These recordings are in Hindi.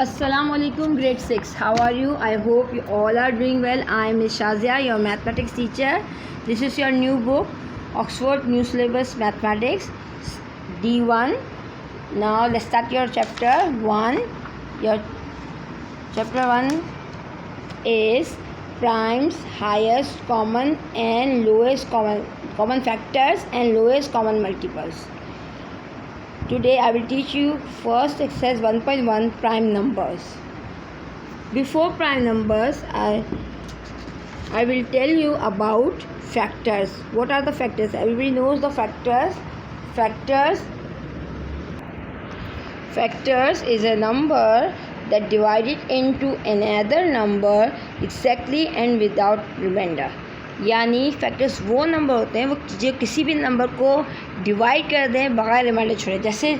Assalamualaikum grade 6. How are you? I hope you all are doing well. I am Ms. Shazia, your mathematics teacher. This is your new book, Oxford New Syllabus Mathematics D1. Now let's start your chapter 1. Your chapter 1 is primes, highest common and lowest common factors and lowest common multiples. Today I will teach you first exercise 1.1 prime numbers. Before prime numbers, I will tell you about factors. What are the factors? Everybody knows the factors. Factors is a number that divided into another number exactly and without remainder. यानी फैक्टर्स वो नंबर होते हैं वो जो किसी भी नंबर को डिवाइड कर दें बगैर रिमाइंडर छोड़े. जैसे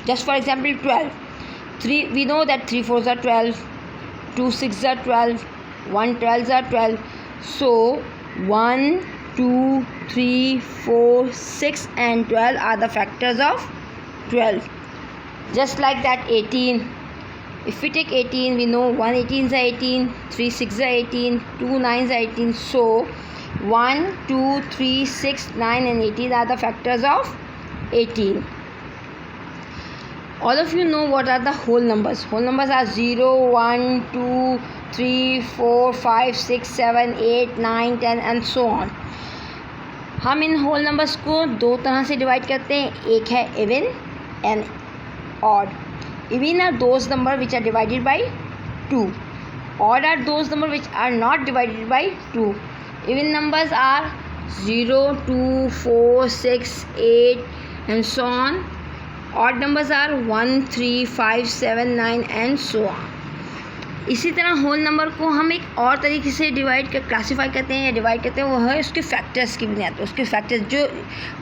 just for example 12. 3 we know that 3 4s are 12, 2 6s are 12, 1 12s are 12. So 1 2 3 4 6 and 12 are the factors of 12. Just like that 18. If we take 18, we know 1 18s are 18, 3 6s are 18, 2 9s are 18. So 1 2 3 6 9 and 18 are the factors of 18. All of you know what are the whole numbers. Whole numbers are 0 1 2 3 4 5 6 7 8 9 10 and so on. हम इन होल नंबर्स को दो तरह से डिवाइड करते हैं. एक है even and odd. Even are those numbers which are divided by 2. Odd are those numbers which are not divided by 2. Even numbers are 0, 2, 4, 6, 8 and so on. Odd numbers are 1, 3, 5, 7, 9 and so on. इसी तरह होल नंबर को हम एक और तरीके से क्लासीफाई करते हैं या डिवाइड करते हैं. वो है उसके फैक्टर्स की बुनियाद पर. उसके फैक्टर्स जो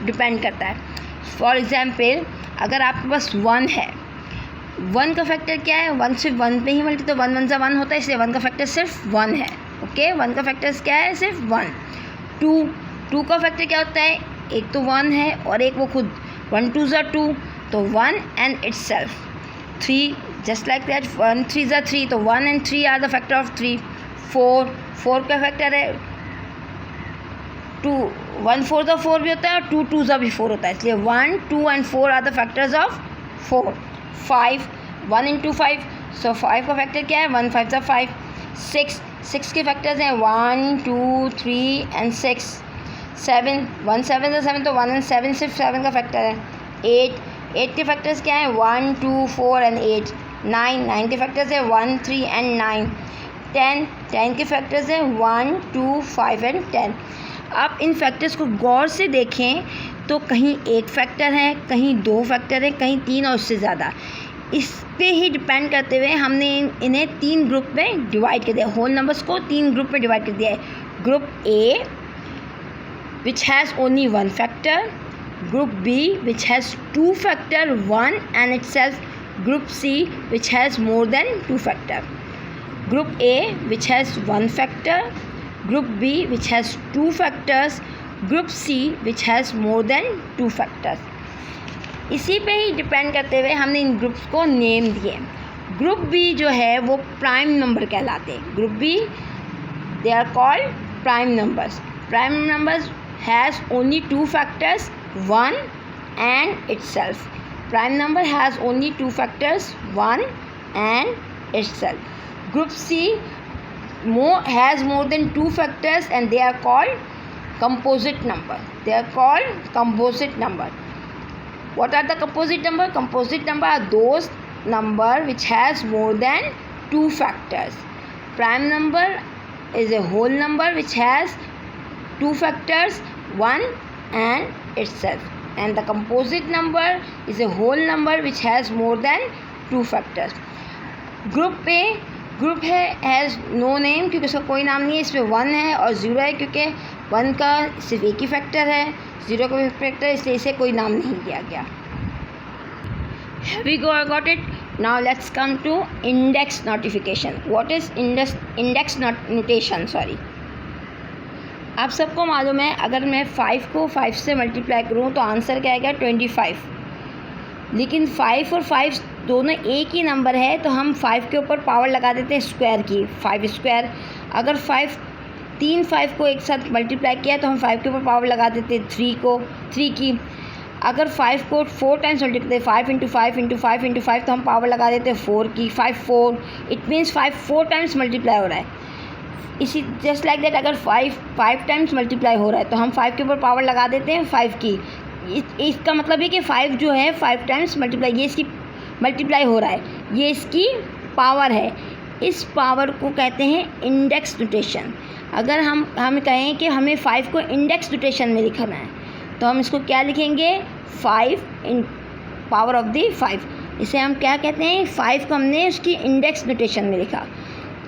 डिपेंड करता है. फॉर एग्जांपल अगर आपके पास 1 है, 1 का फैक्टर क्या है? 1 सिर्फ 1 पे ही मल्टी, तो 1 1 1 होता है, इसलिए 1 का फैक्टर सिर्फ 1 है. ओके 1 का फैक्टर क्या है? सिर्फ 1. 2 का फैक्टर क्या होता है? एक तो 1 है और एक वो खुद. 1 2s are 2, तो 1 and itself. 3 just like that. 1 3s are 3, तो 1 and 3 are the factor of 3. 4 का फैक्टर है 2. 1 4 का 4 भी होता है और 2 2s भी 4 होता है, इसलिए 1 2 and 4 are the factors of 4. 5 1 into 5, so 5 का फैक्टर क्या है? 1 5 5. 6 के फैक्टर्स हैं 1 2 3 and 6. 7 1 7 7, तो 1 and 7 सिर्फ 7 का फैक्टर है. 8 के फैक्टर्स क्या है? 1 2 4 and 8. 9 के फैक्टर्स है 1 3 and 9. 10 के फैक्टर्स हैं 1 2 5 and 10. आप इन फैक्टर्स को गौर से देखें तो कहीं एक फैक्टर है, कहीं दो फैक्टर है, कहीं 3 और उससे ज़्यादा. इस पे ही डिपेंड करते हुए हमने इन्हें 3 ग्रुप में डिवाइड कर दिया. होल नंबर्स को 3 ग्रुप में डिवाइड कर दिया है. Group A which has only 1 factor, group B which has 2 factor 1 and itself, group C which has more than 2 factor, group A which has 1 factor, group B which has 2 factors, group C which has more than 2 factors. इसी पे ही डिपेंड करते हुए हमने इन ग्रुप्स को नेम दिए. ग्रुप B जो है वो प्राइम नंबर कहलाते हैं. Group B they are called prime numbers. Prime numbers has only 2 factors 1 and itself. Prime number has only 2 factors 1 and itself. Group C has more than 2 factors and they are called composite number. What are the composite number? Composite number are those number which has more than 2 factors. Prime number is a whole number which has 2 factors 1 and itself, and the composite number is a whole number which has more than 2 factors. Group A group है हैज़ नो नेम, क्योंकि उसका कोई नाम नहीं है. इसमें 1 है और 0 है, क्योंकि 1 का सिर्फ एक ही फैक्टर है, 0 का भी फैक्टर है, इसलिए इसे कोई नाम नहीं दिया गया. We got it. Now let's come to index notification. What is index notation? Sorry, आप सबको मालूम है अगर मैं 5 को 5 से मल्टीप्लाई करूँ तो आंसर क्या आएगा? 25. लेकिन 5 और 5 दोनों एक ही नंबर है तो हम 5 के ऊपर पावर लगा देते हैं स्क्वायर की, 5 स्क्वायर। अगर 5 को एक साथ मल्टीप्लाई किया तो हम 5 के ऊपर पावर लगा देते हैं 3 की। अगर 5 को 4 times multiply, 5 into 5 into 5 into 5, तो हम पावर लगा देते हैं 4 की, 4। इट मीन्स 5 4 टाइम्स मल्टीप्लाई हो रहा है। इसी जस्ट लाइक दैट, अगर 5 टाइम्स मल्टीप्लाई हो रहा है तो हम 5 के ऊपर पावर लगा देते हैं 5 की। इसका मतलब है कि 5 जो है 5 टाइम्स मल्टीप्लाई, ये इसकी मल्टीप्लाई हो रहा है, ये इसकी पावर है। इस पावर को कहते हैं इंडेक्स नोटेशन। अगर हम कहें कि हमें 5 को इंडेक्स नोटेशन में लिखना है तो हम इसको क्या लिखेंगे, 5 इन पावर ऑफ द 5। इसे हम क्या कहते हैं, 5 को हमने उसकी इंडेक्स नोटेशन में लिखा।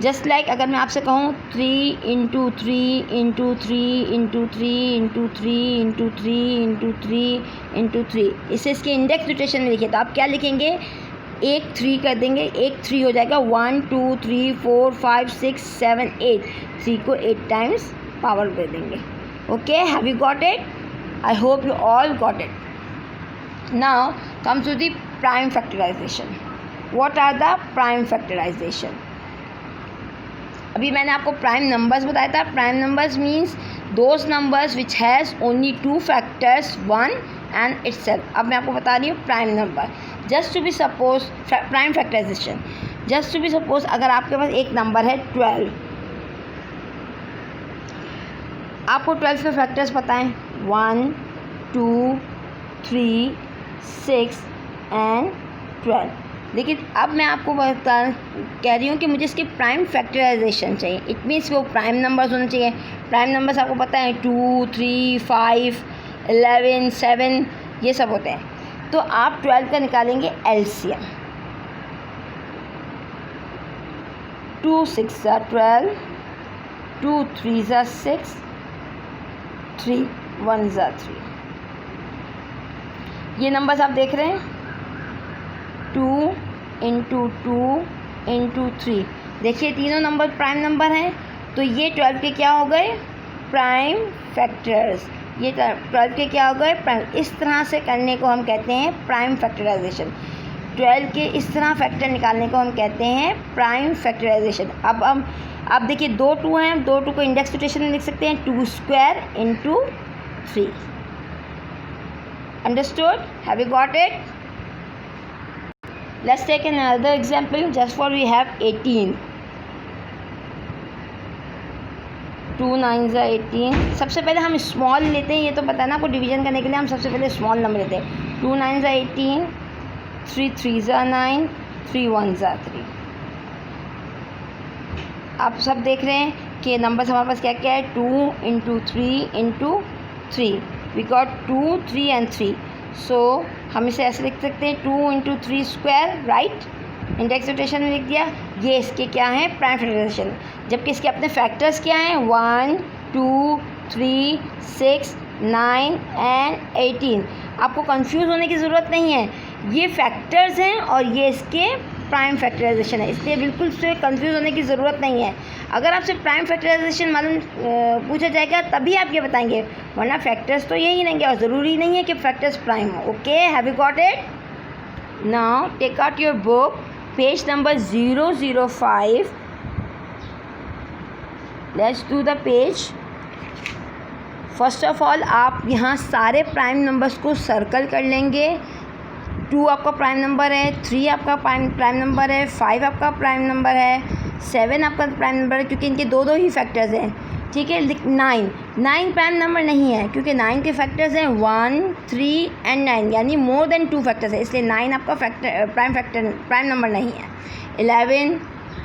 जस्ट लाइक अगर मैं आपसे कहूँ 3 into 3 into 3 into 3 into 3 into 3 into 3 into 3, इसे इसके इंडेक्स नोटेशन में लिखिए तो आप क्या लिखेंगे, एक 3 कर देंगे, एक 3 हो जाएगा 1 2 3 4 5 6 7 8, 3 को 8 टाइम्स पावर दे देंगे। Okay, have you got it? I hope you all got it. Now comes to the prime factorization. What are the prime factorization? अभी मैंने आपको प्राइम नंबर्स बताया था। Prime numbers means those numbers which has only 2 factors 1 and itself. अब मैं आपको बता रही हूँ prime number. Just to be suppose, prime factorisation, just to be suppose अगर आपके पास एक नंबर है 12, आपको 12 के फैक्टर्स पता हैं 1 2 3 6 एंड 12। लेकिन अब मैं आपको कह रही हूँ कि मुझे इसकी प्राइम फैक्टराइजेशन चाहिए। इट मीन्स वो प्राइम नंबर्स होने चाहिए। प्राइम नंबर्स आपको पता है 2 3 5 11 7 ये सब होते हैं। तो आप 12 का निकालेंगे एलसीएम। 2 6 12, 2 3 6, 3 1 3। ये नंबर्स आप देख रहे हैं 2 इंटू 2 इंटू 3। देखिए तीनों नंबर प्राइम नंबर हैं, तो ये 12 के क्या हो गए, प्राइम फैक्टर्स। ये 12 के क्या हो गए, प्राइम। इस तरह से करने को हम कहते हैं प्राइम फैक्टराइजेशन। 12 के इस तरह फैक्टर निकालने को हम कहते हैं प्राइम फैक्टराइजेशन। अब देखिए 2 2 हैं, 2 2 को इंडेक्स नोटेशन में लिख सकते हैं 2 square into 3। Understood? Have you got it? Let's take another example. Just for we have 18. 2 9 18। सबसे पहले हम स्मॉल लेते हैं, ये तो पता है ना आपको, डिवीजन करने के लिए हम सबसे पहले स्मॉल नंबर लेते हैं। 2 9 18, 3 3 9, 3 1 3। आप सब देख रहे हैं कि नंबर्स हमारे पास क्या क्या है, 2 into 3 into 3। We got 2 3 and 3। So हम इसे ऐसे लिख सकते हैं 2 into 3 square, right, index notation में लिख दिया। ये इसके क्या हैं, प्राइम फैक्टराइजेशन। जबकि इसके अपने फैक्टर्स क्या हैं, 1 2 3 6 9 एंड 18। आपको कंफ्यूज होने की ज़रूरत नहीं है, ये फैक्टर्स हैं और ये इसके प्राइम फैक्टराइजेशन है, इसलिए बिल्कुल से कंफ्यूज होने की ज़रूरत नहीं है। अगर आपसे प्राइम फैक्टराइजेशन मालूम पूछा जाएगा तभी आप ये बताएंगे, वरना फैक्टर्स तो यही रहेंगे और ज़रूरी नहीं है कि फैक्टर्स प्राइम हो। Okay, have you got it? Now take out your book, page number 005। Let's do the page. First of all आप यहाँ सारे प्राइम नंबर्स को सर्कल कर लेंगे। 2 आपका प्राइम नंबर है, 3 आपका प्राइम नंबर है, 5 आपका प्राइम नंबर है, 7 आपका प्राइम नंबर है क्योंकि इनके दो ही फैक्टर्स हैं। ठीक है, 9 प्राइम नंबर नहीं है क्योंकि 9 के फैक्टर्स हैं 1 3 एंड 9, यानी मोर देन 2 फैक्टर्स है, इसलिए 9 आपका प्राइम नंबर नहीं है। 11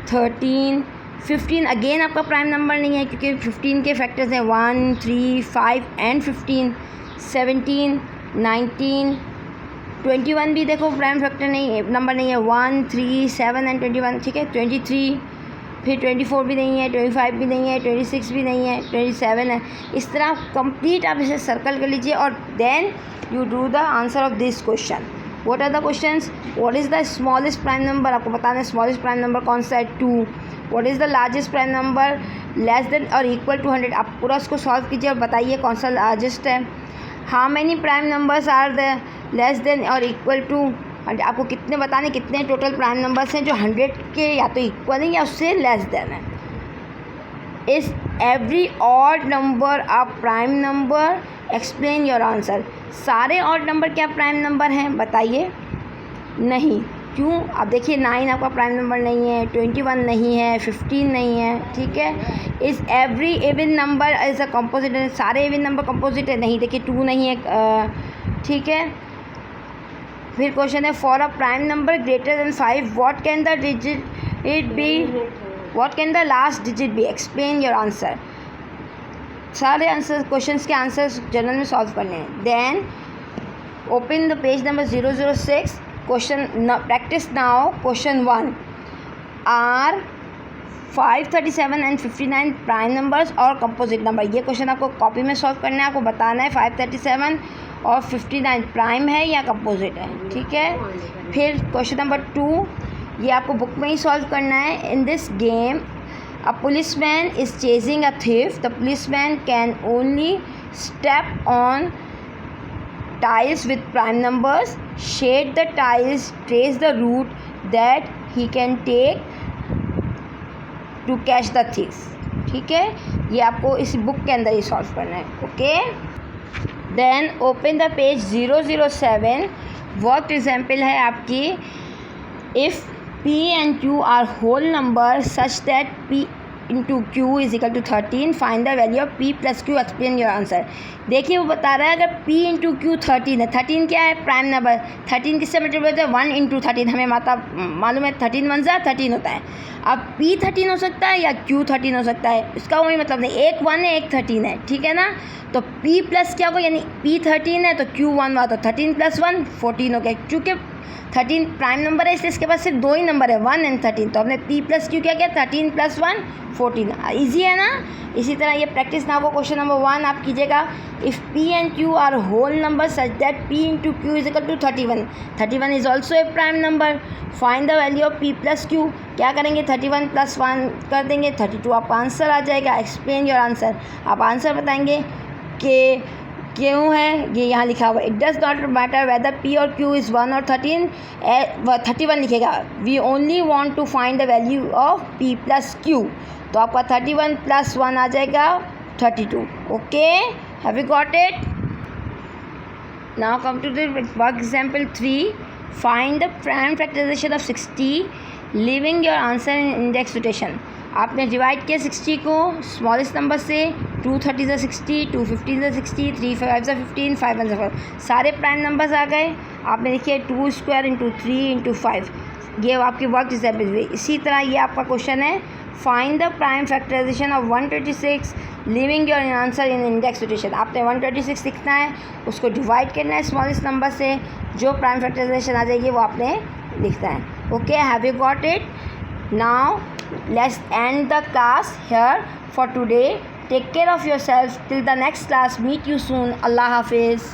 13 15 अगेन आपका प्राइम नंबर नहीं है क्योंकि 15 के फैक्टर्स हैं 1 3 5 एंड 15। 17 19 21 भी देखो प्राइम फैक्टर नहीं नंबर नहीं है, 1 3 7 एंड 21। ठीक है, 23, फिर 24 भी नहीं है, 25 भी नहीं है, 26 भी नहीं है, 27 है। इस तरह कंप्लीट आप इसे सर्कल कर लीजिए और then you do the answer of this question. What are the questions? What is the smallest prime number, आपको बताना है स्मॉलेस्ट प्राइम नंबर कौन सा है, 2। What is the largest prime number, less than और इक्वल टू 100। आप पूरा उसको सॉल्व कीजिए और बताइए कौन सा लार्जेस्ट है। How many prime numbers are the less than और इक्वल टू, आपको कितने आपने बताने कितने टोटल प्राइम नंबर्स हैं जो 100 के या तो इक्वल है या उससे लेस देन है। Is every odd number a prime number? Explain your answer. सारे ऑड नंबर क्या प्राइम नंबर हैं बताइए? नहीं। क्यों? अब देखिए 9 आपका प्राइम नंबर नहीं है, 21 नहीं है, 15 नहीं है, ठीक है। Is every even number is a composite? सारे इवन नंबर कंपोजिट है? नहीं। देखिए 2 नहीं है, ठीक है। फिर क्वेश्चन है for a prime number greater than 5 what can the digit it be? What can the last digit be? Explain your answer. सारे आंसर क्वेश्चंस के आंसर्स जनरल में सॉल्व करने हैं। Then open the page number 006। Question practice now. Question 1 are 537 and 59 prime numbers और कंपोजिट नंबर? ये क्वेश्चन आपको कॉपी में सॉल्व करना है। आपको बताना है 537 और 59 प्राइम है या कंपोजिट है, ठीक है। फिर क्वेश्चन नंबर 2 ये आपको बुक में ही सॉल्व करना है। In this game a policeman is chasing a thief. The policeman can only step on tiles with prime numbers. Shade the tiles, trace the route that he can take to catch the thief. ठीक है, ये आपको इस बुक के अंदर ही सॉल्व करना है। Okay, then open the page 007। Work example है आपकी if P and Q are whole numbers such that P into Q is equal to 13. Find the value of P plus Q. Explain your answer. देखिए वो बता रहा है अगर P into Q 13 है, 13 क्या है? Prime number. 13 किससे मल्टीप्लाई होता है? 1 into 13। हमें मालूम है 13 1 जा 13 होता है। अब P 13 हो सकता है या Q 13 हो सकता है, इसका कोई मतलब नहीं। एक 1 है, एक 13 है, ठीक है ना। तो P प्लस क्या होगा, यानी P 13 है तो Q 1 हुआ, तो 13 प्लस 1 14 हो गया। चूँकि 13 प्राइम नंबर है इसलिए इसके पास सिर्फ 2 ही नंबर है, 1 एंड 13। तो हमने P प्लस Q क्या किया? 13 प्लस 1 14। ईजी है ना। इसी तरह ये प्रैक्टिस ना हो क्वेश्चन नंबर 1 आप कीजिएगा। If P and Q are whole number such that P into Q is equal to 31। 31 is also a prime number. Find the value of P plus Q। क्या करेंगे? 31 प्लस 1 कर देंगे, 32 आपका आंसर आ जाएगा। Explain your answer. आप आंसर बताएंगे कि क्यों है ये यहाँ लिखा हुआ। It does not matter whether P और Q इज़ 1 और 13, 31 लिखेगा। We only want to find the value of P plus Q। तो आपका 31 प्लस 1 आ जाएगा 32। Okay, have you got it? Now come to the work example 3। Find the prime factorization of 60 leaving your answer in index rotation. आपने डिवाइड किया 60 को स्मॉलेस्ट नंबर से। 2 30 से 60, 2 15 से 60, 3 5 से 15, 5 1 से 4। सारे प्राइम नंबर्स आ गए। आपने देखिए 2 स्क्वायर इंटू 3 इंटू 5। ये आपकी वर्क एग्जाम्पल हुई। इसी तरह ये आपका क्वेश्चन है find the prime factorization of 126 leaving your answer in index rotation. आपने 126 लिखना है, उसको डिवाइड करना है स्मॉलेस्ट नंबर से, जो प्राइम फैक्टराइजेशन आ जाएगी वो आपने लिखना है। Okay, have you got it? Now let's end the class here for today. Take care of yourself till the next class. Meet you soon. Allah Hafiz.